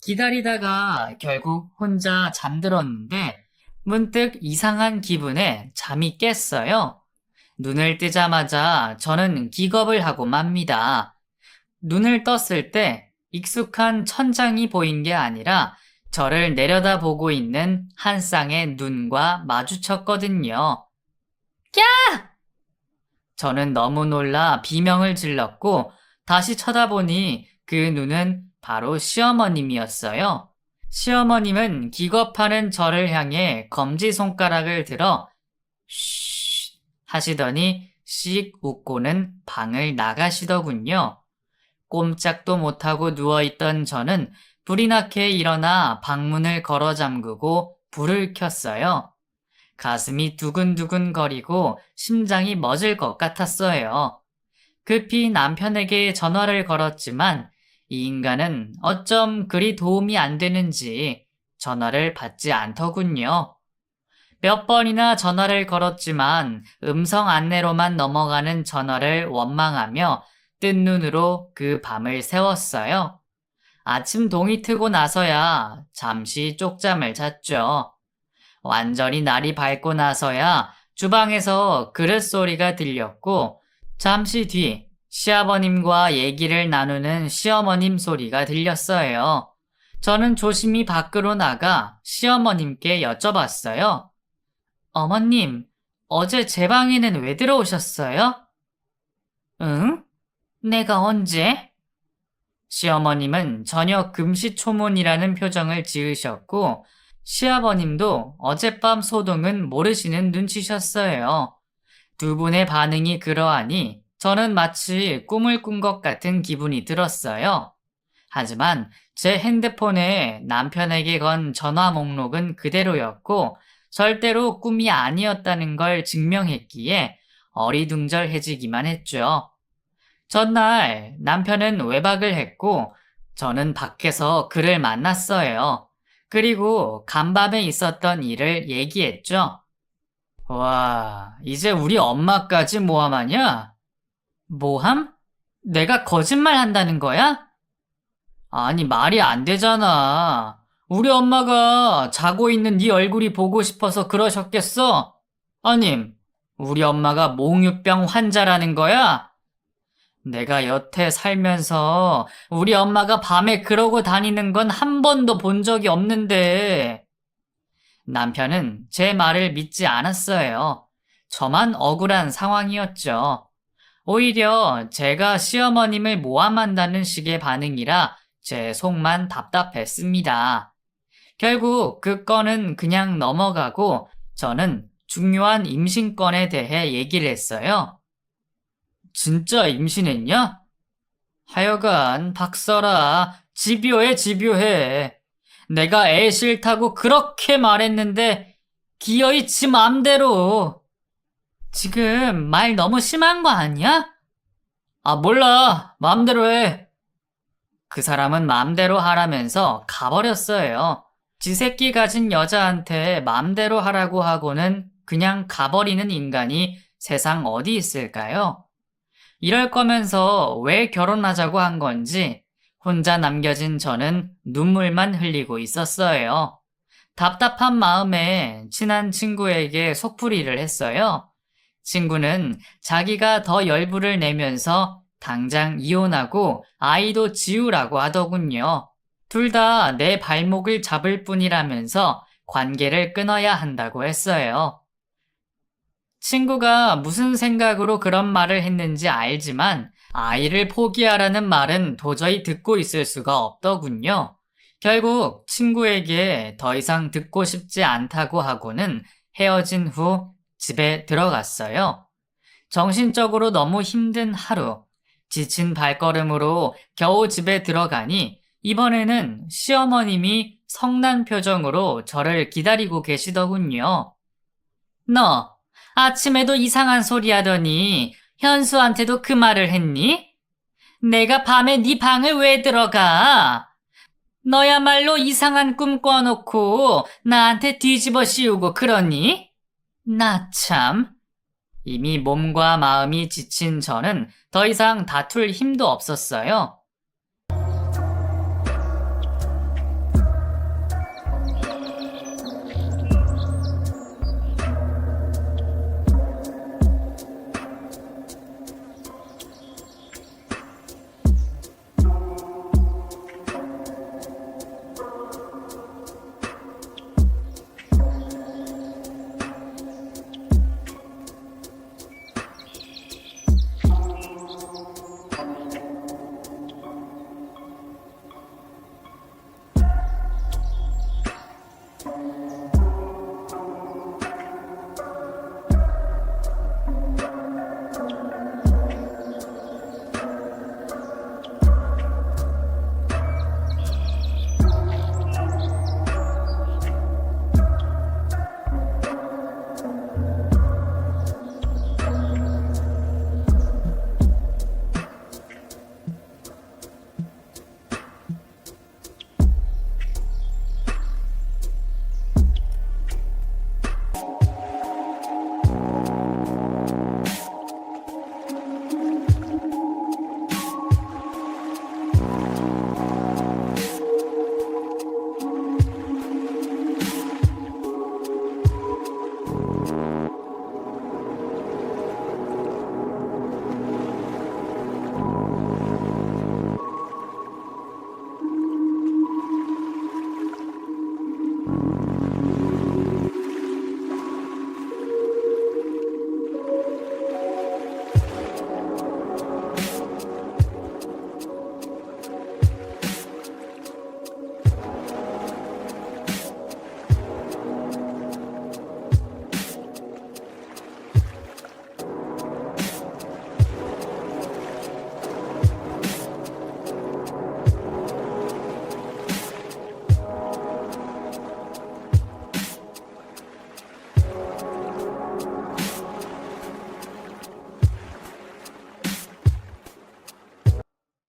기다리다가 결국 혼자 잠들었는데 문득 이상한 기분에 잠이 깼어요. 눈을 뜨자마자 저는 기겁을 하고 맙니다. 눈을 떴을 때 익숙한 천장이 보인 게 아니라 저를 내려다보고 있는 한 쌍의 눈과 마주쳤거든요. 야! 저는 너무 놀라 비명을 질렀고 다시 쳐다보니 그 눈은 바로 시어머님이었어요. 시어머님은 기겁하는 저를 향해 검지손가락을 들어 쉬 하시더니 씩 웃고는 방을 나가시더군요. 꼼짝도 못하고 누워있던 저는 불이 나게 일어나 방문을 걸어 잠그고 불을 켰어요. 가슴이 두근두근 거리고 심장이 멎을 것 같았어요. 급히 남편에게 전화를 걸었지만 이 인간은 어쩜 그리 도움이 안 되는지 전화를 받지 않더군요. 몇 번이나 전화를 걸었지만 음성 안내로만 넘어가는 전화를 원망하며 뜬 눈으로 그 밤을 새웠어요. 아침 동이 트고 나서야 잠시 쪽잠을 잤죠. 완전히 날이 밝고 나서야 주방에서 그릇 소리가 들렸고 잠시 뒤 시아버님과 얘기를 나누는 시어머님 소리가 들렸어요. 저는 조심히 밖으로 나가 시어머님께 여쭤봤어요. 어머님, 어제 제 방에는 왜 들어오셨어요? 응? 내가 언제? 시어머님은 전혀 금시초문이라는 표정을 지으셨고 시아버님도 어젯밤 소동은 모르시는 눈치셨어요. 두 분의 반응이 그러하니 저는 마치 꿈을 꾼 것 같은 기분이 들었어요. 하지만 제 핸드폰에 남편에게 건 전화 목록은 그대로였고 절대로 꿈이 아니었다는 걸 증명했기에 어리둥절해지기만 했죠. 전날 남편은 외박을 했고 저는 밖에서 그를 만났어요. 그리고 간밤에 있었던 일을 얘기했죠. 와, 이제 우리 엄마까지 모함하냐? 모함? 내가 거짓말 한다는 거야? 아니, 말이 안 되잖아. 우리 엄마가 자고 있는 네 얼굴이 보고 싶어서 그러셨겠어? 아님, 우리 엄마가 몽유병 환자라는 거야? 내가 여태 살면서 우리 엄마가 밤에 그러고 다니는 건 한 번도 본 적이 없는데. 남편은 제 말을 믿지 않았어요. 저만 억울한 상황이었죠. 오히려 제가 시어머님을 모함한다는 식의 반응이라 제 속만 답답했습니다. 결국 그 건은 그냥 넘어가고 저는 중요한 임신건에 대해 얘기를 했어요. 진짜 임신했냐? 하여간 박서라, 집요해 집요해. 내가 애 싫다고 그렇게 말했는데 기어이 지 맘대로. 지금 말 너무 심한 거 아니야? 아, 몰라. 맘대로 해. 그 사람은 맘대로 하라면서 가버렸어요. 지 새끼 가진 여자한테 맘대로 하라고 하고는 그냥 가버리는 인간이 세상 어디 있을까요? 이럴 거면서 왜 결혼하자고 한 건지 혼자 남겨진 저는 눈물만 흘리고 있었어요. 답답한 마음에 친한 친구에게 속풀이를 했어요. 친구는 자기가 더 열불을 내면서 당장 이혼하고 아이도 지우라고 하더군요. 둘 다 내 발목을 잡을 뿐이라면서 관계를 끊어야 한다고 했어요. 친구가 무슨 생각으로 그런 말을 했는지 알지만 아이를 포기하라는 말은 도저히 듣고 있을 수가 없더군요. 결국 친구에게 더 이상 듣고 싶지 않다고 하고는 헤어진 후 집에 들어갔어요. 정신적으로 너무 힘든 하루, 지친 발걸음으로 겨우 집에 들어가니 이번에는 시어머님이 성난 표정으로 저를 기다리고 계시더군요. 너 아침에도 이상한 소리 하더니 현수한테도 그 말을 했니? 내가 밤에 네 방을 왜 들어가? 너야말로 이상한 꿈 꿔놓고 나한테 뒤집어 씌우고 그러니? 나 참. 이미 몸과 마음이 지친 저는 더 이상 다툴 힘도 없었어요.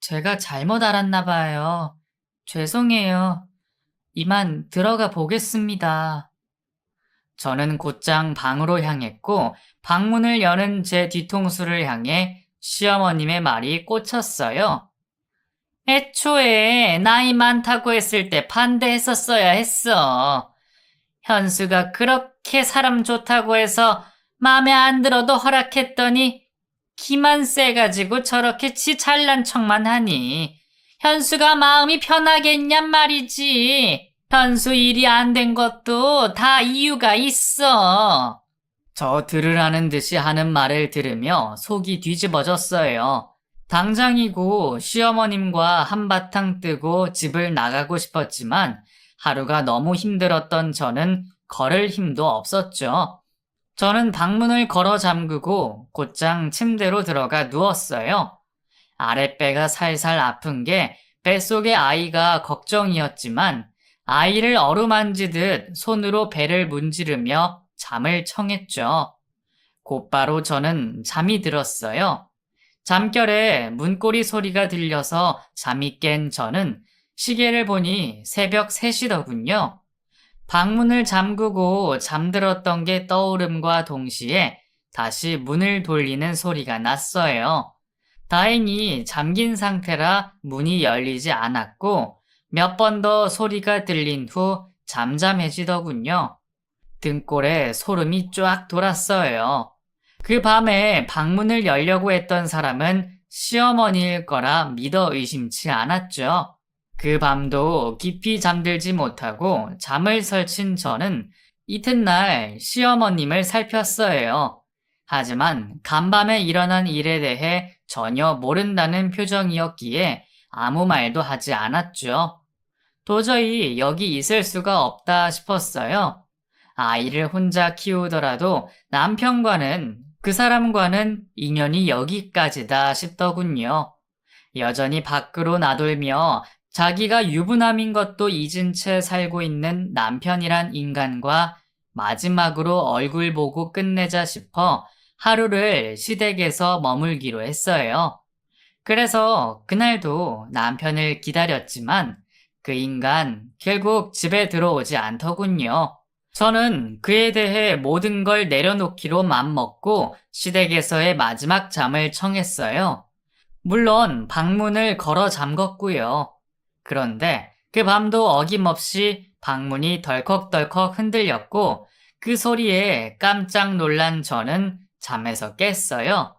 제가 잘못 알았나 봐요. 죄송해요. 이만 들어가 보겠습니다. 저는 곧장 방으로 향했고 방문을 여는 제 뒤통수를 향해 시어머님의 말이 꽂혔어요. 애초에 나이 많다고 했을 때 반대했었어야 했어. 현수가 그렇게 사람 좋다고 해서 마음에 안 들어도 허락했더니 기만 세가지고 저렇게 지 잘난 척만 하니 현수가 마음이 편하겠냔 말이지. 현수 일이 안 된 것도 다 이유가 있어. 저 들으라는 듯이 하는 말을 들으며 속이 뒤집어졌어요. 당장이고 시어머님과 한바탕 뜨고 집을 나가고 싶었지만 하루가 너무 힘들었던 저는 걸을 힘도 없었죠. 저는 방문을 걸어 잠그고 곧장 침대로 들어가 누웠어요. 아랫배가 살살 아픈 게 뱃속의 아이가 걱정이었지만 아이를 어루만지듯 손으로 배를 문지르며 잠을 청했죠. 곧바로 저는 잠이 들었어요. 잠결에 문고리 소리가 들려서 잠이 깬 저는 시계를 보니 새벽 3시더군요. 방문을 잠그고 잠들었던 게 떠오름과 동시에 다시 문을 돌리는 소리가 났어요. 다행히 잠긴 상태라 문이 열리지 않았고 몇 번 더 소리가 들린 후 잠잠해지더군요. 등골에 소름이 쫙 돌았어요. 그 밤에 방문을 열려고 했던 사람은 시어머니일 거라 믿어 의심치 않았죠. 그 밤도 깊이 잠들지 못하고 잠을 설친 저는 이튿날 시어머님을 살폈어요. 하지만 간밤에 일어난 일에 대해 전혀 모른다는 표정이었기에 아무 말도 하지 않았죠. 도저히 여기 있을 수가 없다 싶었어요. 아이를 혼자 키우더라도 남편과는 그 사람과는 인연이 여기까지다 싶더군요. 여전히 밖으로 나돌며 자기가 유부남인 것도 잊은 채 살고 있는 남편이란 인간과 마지막으로 얼굴 보고 끝내자 싶어 하루를 시댁에서 머물기로 했어요. 그래서 그날도 남편을 기다렸지만 그 인간 결국 집에 들어오지 않더군요. 저는 그에 대해 모든 걸 내려놓기로 맘먹고 시댁에서의 마지막 잠을 청했어요. 물론 방문을 걸어 잠궜고요. 그런데 그 밤도 어김없이 방문이 덜컥덜컥 흔들렸고 그 소리에 깜짝 놀란 저는 잠에서 깼어요.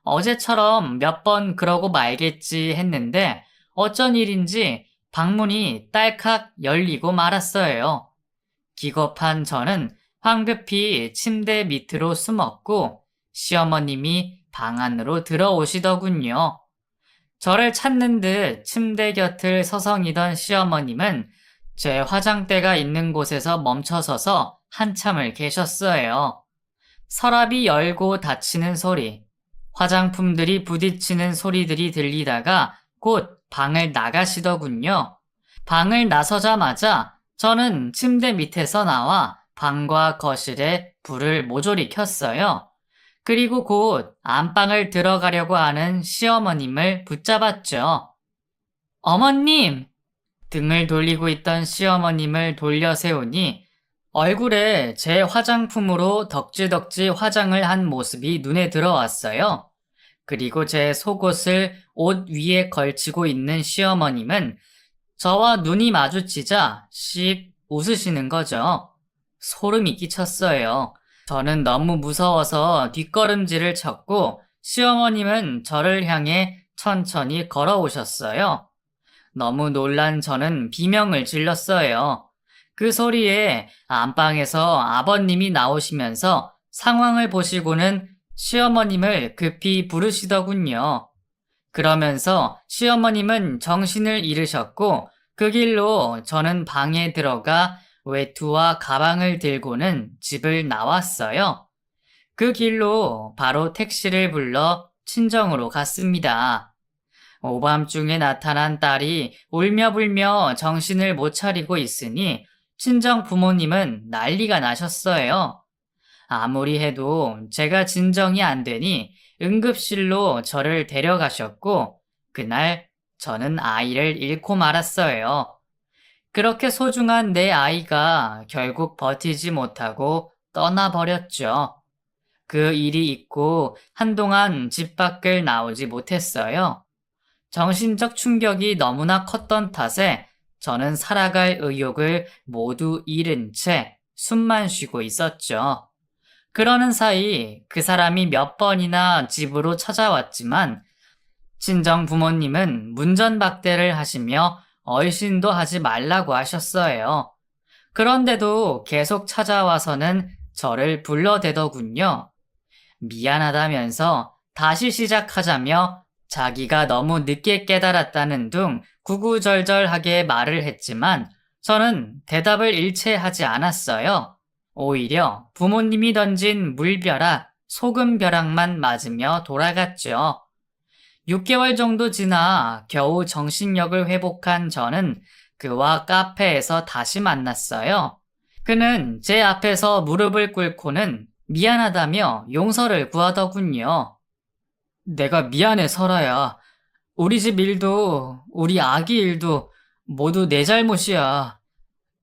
어제처럼 몇 번 그러고 말겠지 했는데 어쩐 일인지 방문이 딸칵 열리고 말았어요. 기겁한 저는 황급히 침대 밑으로 숨었고 시어머님이 방 안으로 들어오시더군요. 저를 찾는 듯 침대 곁을 서성이던 시어머님은 제 화장대가 있는 곳에서 멈춰서서 한참을 계셨어요. 서랍이 열고 닫히는 소리, 화장품들이 부딪히는 소리들이 들리다가 곧 방을 나가시더군요. 방을 나서자마자 저는 침대 밑에서 나와 방과 거실에 불을 모조리 켰어요. 그리고 곧 안방을 들어가려고 하는 시어머님을 붙잡았죠. 어머님! 등을 돌리고 있던 시어머님을 돌려 세우니 얼굴에 제 화장품으로 덕지덕지 화장을 한 모습이 눈에 들어왔어요. 그리고 제 속옷을 옷 위에 걸치고 있는 시어머님은 저와 눈이 마주치자 씩 웃으시는 거죠. 소름이 끼쳤어요. 저는 너무 무서워서 뒷걸음질을 쳤고 시어머님은 저를 향해 천천히 걸어오셨어요. 너무 놀란 저는 비명을 질렀어요. 그 소리에 안방에서 아버님이 나오시면서 상황을 보시고는 시어머님을 급히 부르시더군요. 그러면서 시어머님은 정신을 잃으셨고 그 길로 저는 방에 들어가 외투와 가방을 들고는 집을 나왔어요. 그 길로 바로 택시를 불러 친정으로 갔습니다. 오밤중에 나타난 딸이 울며불며 정신을 못 차리고 있으니 친정 부모님은 난리가 나셨어요. 아무리 해도 제가 진정이 안 되니 응급실로 저를 데려가셨고 그날 저는 아이를 잃고 말았어요. 그렇게 소중한 내 아이가 결국 버티지 못하고 떠나버렸죠. 그 일이 있고 한동안 집 밖을 나오지 못했어요. 정신적 충격이 너무나 컸던 탓에 저는 살아갈 의욕을 모두 잃은 채 숨만 쉬고 있었죠. 그러는 사이 그 사람이 몇 번이나 집으로 찾아왔지만 친정 부모님은 문전박대를 하시며 얼씬도 하지 말라고 하셨어요. 그런데도 계속 찾아와서는 저를 불러대더군요. 미안하다면서 다시 시작하자며 자기가 너무 늦게 깨달았다는 둥 구구절절하게 말을 했지만 저는 대답을 일체 하지 않았어요. 오히려 부모님이 던진 물벼락, 소금벼락만 맞으며 돌아갔죠. 6개월 정도 지나 겨우 정신력을 회복한 저는 그와 카페에서 다시 만났어요. 그는 제 앞에서 무릎을 꿇고는 미안하다며 용서를 구하더군요. 내가 미안해, 설아야. 우리 집 일도, 우리 아기 일도 모두 내 잘못이야.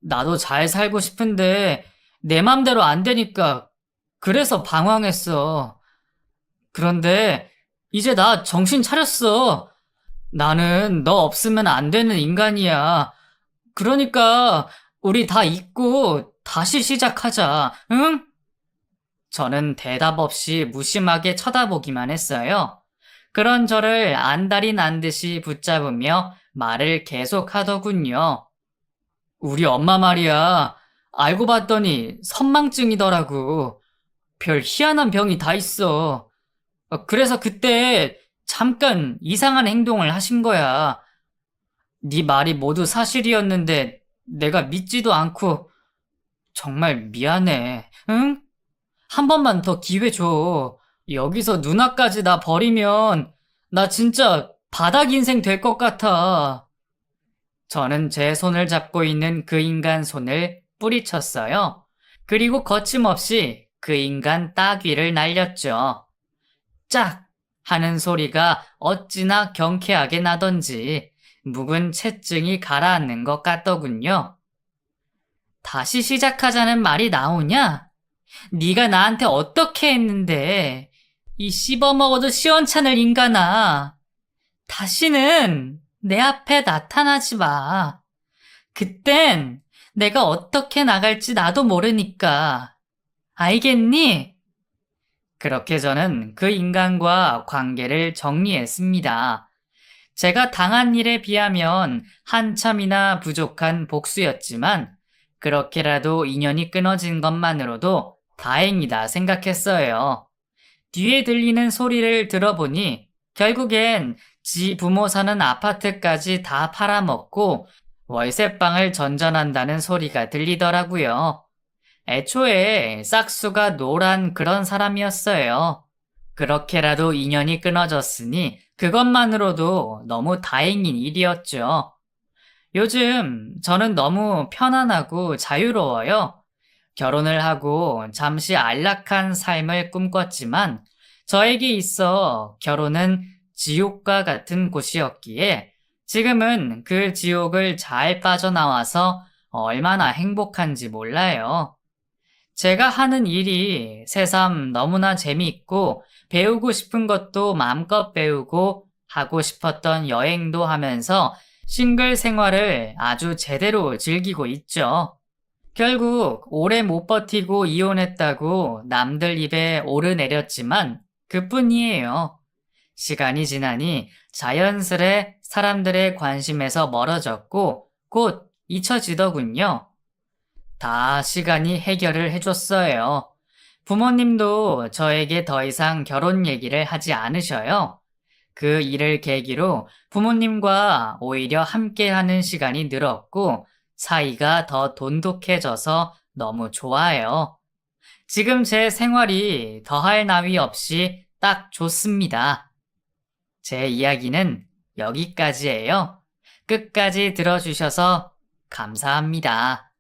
나도 잘 살고 싶은데 내 맘대로 안 되니까 그래서 방황했어. 그런데 이제 나 정신 차렸어. 나는 너 없으면 안 되는 인간이야. 그러니까 우리 다 잊고 다시 시작하자, 응? 저는 대답 없이 무심하게 쳐다보기만 했어요. 그런 저를 안달이 난 듯이 붙잡으며 말을 계속하더군요. 우리 엄마 말이야. 알고 봤더니 선망증이더라고. 별 희한한 병이 다 있어. 그래서 그때 잠깐 이상한 행동을 하신 거야. 네 말이 모두 사실이었는데 내가 믿지도 않고 정말 미안해. 응? 한 번만 더 기회 줘. 여기서 누나까지 나 버리면 나 진짜 바닥 인생 될 것 같아. 저는 제 손을 잡고 있는 그 인간 손을 뿌리쳤어요. 그리고 거침없이 그 인간 따귀를 날렸죠. 짝! 하는 소리가 어찌나 경쾌하게 나던지 묵은 체증이 가라앉는 것 같더군요. 다시 시작하자는 말이 나오냐? 네가 나한테 어떻게 했는데 이 씹어먹어도 시원찮을 인간아. 다시는 내 앞에 나타나지 마. 그땐 내가 어떻게 나갈지 나도 모르니까. 알겠니? 그렇게 저는 그 인간과 관계를 정리했습니다. 제가 당한 일에 비하면 한참이나 부족한 복수였지만 그렇게라도 인연이 끊어진 것만으로도 다행이다 생각했어요. 뒤에 들리는 소리를 들어보니 결국엔 지 부모 사는 아파트까지 다 팔아먹고 월세방을 전전한다는 소리가 들리더라고요. 애초에 싹수가 노란 그런 사람이었어요. 그렇게라도 인연이 끊어졌으니 그것만으로도 너무 다행인 일이었죠. 요즘 저는 너무 편안하고 자유로워요. 결혼을 하고 잠시 안락한 삶을 꿈꿨지만 저에게 있어 결혼은 지옥과 같은 곳이었기에 지금은 그 지옥을 잘 빠져나와서 얼마나 행복한지 몰라요. 제가 하는 일이 새삼 너무나 재미있고 배우고 싶은 것도 마음껏 배우고 하고 싶었던 여행도 하면서 싱글 생활을 아주 제대로 즐기고 있죠. 결국 오래 못 버티고 이혼했다고 남들 입에 오르내렸지만 그뿐이에요. 시간이 지나니 자연스레 사람들의 관심에서 멀어졌고 곧 잊혀지더군요. 다 시간이 해결을 해줬어요. 부모님도 저에게 더 이상 결혼 얘기를 하지 않으셔요. 그 일을 계기로 부모님과 오히려 함께하는 시간이 늘었고 사이가 더 돈독해져서 너무 좋아요. 지금 제 생활이 더할 나위 없이 딱 좋습니다. 제 이야기는 여기까지예요. 끝까지 들어주셔서 감사합니다.